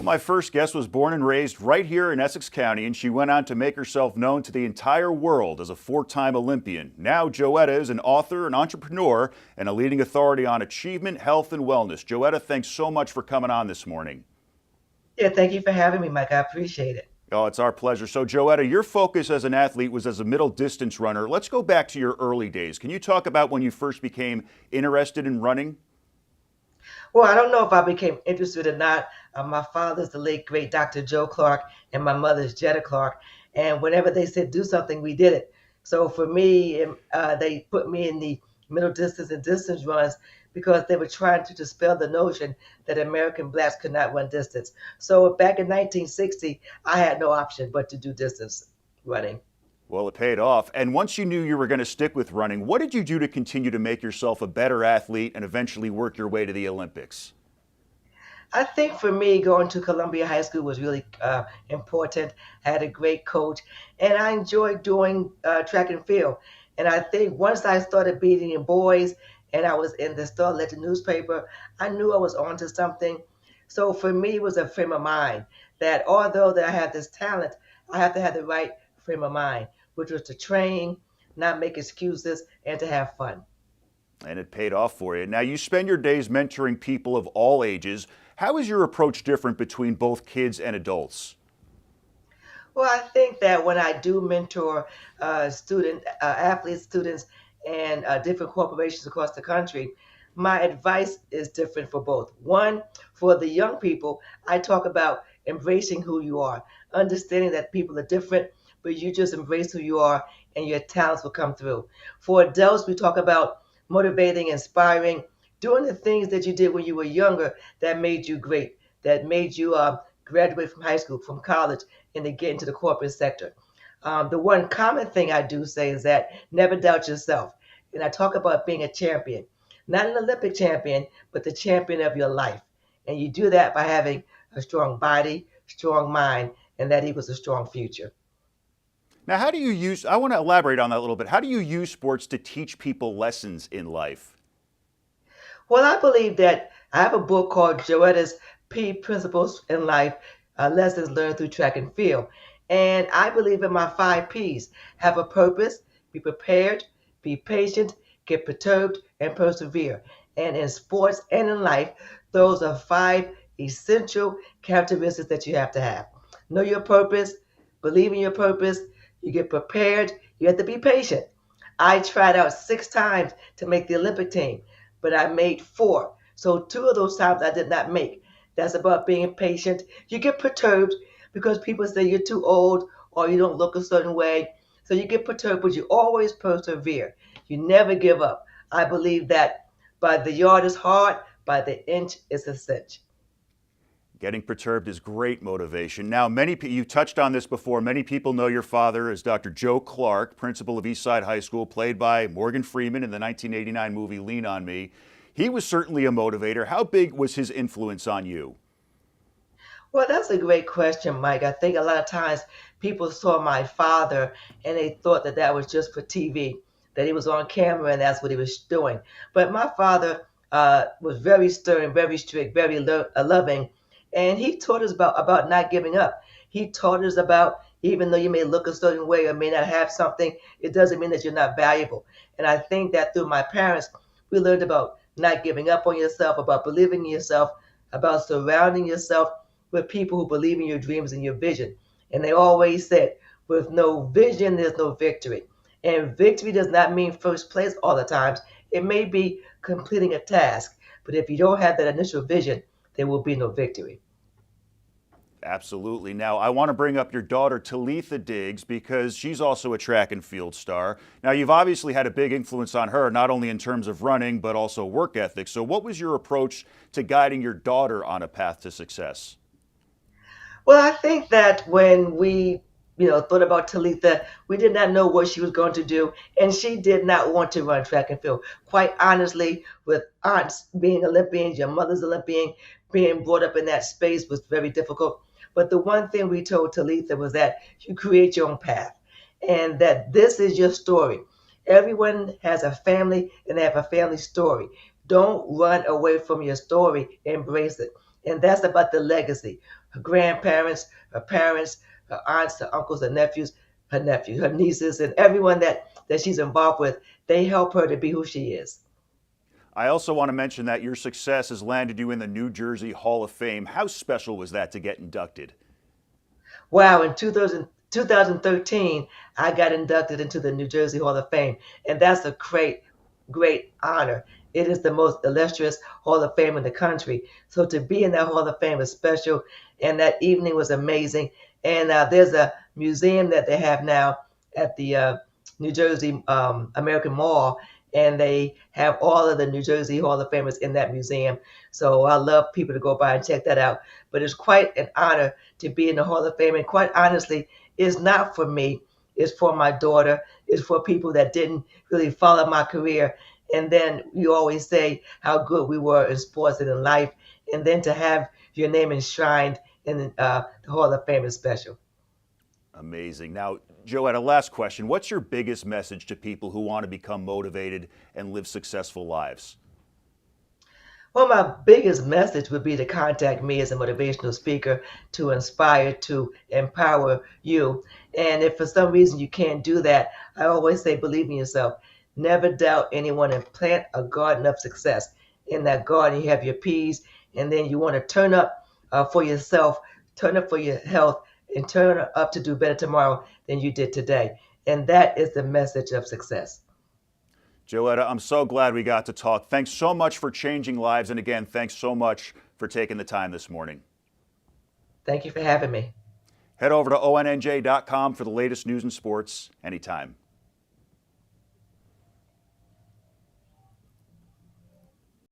my first guest was born and raised right here in Essex County, and she went on to make herself known to the entire world as a four-time Olympian. Now, Joetta is an author, an entrepreneur, and a leading authority on achievement, health, and wellness. Joetta, thanks so much for coming on this morning. Yeah, thank you for having me, Mike. I appreciate it. Oh, it's our pleasure. So, Joetta, your focus as an athlete was as a middle distance runner. Let's go back to your early days. Can you talk about when you first became interested in running? Well, I don't know if I became interested or not. My father's the late great Dr. Joe Clark, and my mother's Jetta Clark. And whenever they said do something, we did it. So for me, they put me in the middle distance and distance runs because they were trying to dispel the notion that American blacks could not run distance. So back in 1960, I had no option but to do distance running. Well, it paid off. And once you knew you were going to stick with running, what did you do to continue to make yourself a better athlete and eventually work your way to the Olympics? I think for me, going to Columbia High School was really important. I had a great coach, and I enjoyed doing track and field. And I think once I started beating in boys, and I was in the Star Ledger newspaper, I knew I was onto something. So for me, it was a frame of mind that although that I have this talent, I have to have the right frame of mind, which was to train, not make excuses, and to have fun. And it paid off for you. Now, you spend your days mentoring people of all ages. How is your approach different between both kids and adults? Well, I think that when I do mentor athletes, students, and different corporations across the country, my advice is different for both. One, for the young people, I talk about embracing who you are, understanding that people are different, but you just embrace who you are and your talents will come through. For adults, we talk about motivating, inspiring, doing the things that you did when you were younger that made you great, that made you graduate from high school, from college, and to get into the corporate sector. The one common thing I do say is that never doubt yourself. And I talk about being a champion, not an Olympic champion, but the champion of your life. And you do that by having a strong body, strong mind, and that equals a strong future. Now, how do you use, I want to elaborate on that a little bit. How do you use sports to teach people lessons in life? Well, I believe that I have a book called Joetta's P Principles in Life, Lessons Learned Through Track and Field. And I believe in my five P's: have a purpose, be prepared, be patient, get perturbed, and persevere. And in sports and in life, those are five essential characteristics that you have to have. Know your purpose, believe in your purpose, you get prepared, you have to be patient. I tried out 6 times to make the Olympic team, but I made 4. So 2 of those times I did not make. That's about being patient. You get perturbed because people say you're too old or you don't look a certain way. So you get perturbed, but you always persevere. You never give up. I believe that by the yard is hard, by the inch is a cinch. Getting perturbed is great motivation. Now, you touched on this before. Many people know your father as Dr. Joe Clark, principal of Eastside High School, played by Morgan Freeman in the 1989 movie Lean on Me. He was certainly a motivator. How big was his influence on you? Well, that's a great question, Mike. I think a lot of times people saw my father and they thought that that was just for TV, that he was on camera and that's what he was doing. But my father was very stern, very strict, very loving, and he taught us about not giving up. He taught us about even though you may look a certain way or may not have something, it doesn't mean that you're not valuable. And I think that through my parents, we learned about not giving up on yourself, about believing in yourself, about surrounding yourself with people who believe in your dreams and your vision. And they always said, with no vision, there's no victory. And victory does not mean first place all the times. It may be completing a task, but if you don't have that initial vision, there will be no victory. Absolutely. Now, I want to bring up your daughter, Talitha Diggs, because she's also a track and field star. Now, you've obviously had a big influence on her, not only in terms of running, but also work ethic. So what was your approach to guiding your daughter on a path to success? Well, I think that when we, thought about Talitha, we did not know what she was going to do, and she did not want to run track and field. Quite honestly, with aunts being Olympians, your mother's Olympian, being brought up in that space was very difficult. But the one thing we told Talitha was that you create your own path, and that this is your story. Everyone has a family, and they have a family story. Don't run away from your story. Embrace it. And that's about the legacy. her grandparents, her parents, her aunts, her uncles, her nephews, her nieces, and everyone that she's involved with. They help her to be who she is. I also want to mention that your success has landed you in the New Jersey Hall of Fame. How special was that to get inducted? Wow, in 2013, I got inducted into the New Jersey Hall of Fame, and that's a great, great honor. It is the most illustrious Hall of Fame in the country. So to be in that Hall of Fame is special, and that evening was amazing. And there's a museum that they have now at the New Jersey American Mall, and they have all of the New Jersey Hall of Famers in that museum. So I love people to go by and check that out. But it's quite an honor to be in the Hall of Fame. And quite honestly, it's not for me. It's for my daughter. It's for people that didn't really follow my career. And then you always say how good we were in sports and in life. And then to have your name enshrined in the Hall of Fame is special. Amazing. Now, Joetta, last question. What's your biggest message to people who want to become motivated and live successful lives? Well, my biggest message would be to contact me as a motivational speaker to inspire, to empower you. And if for some reason you can't do that, I always say believe in yourself. Never doubt anyone and plant a garden of success. In that garden, you have your peas, and then you want to turn up for yourself, turn up for your health, and turn up to do better tomorrow than you did today. And that is the message of success. Joetta, I'm so glad we got to talk. Thanks so much for changing lives. And again, thanks so much for taking the time this morning. Thank you for having me. Head over to onnj.com for the latest news and sports anytime.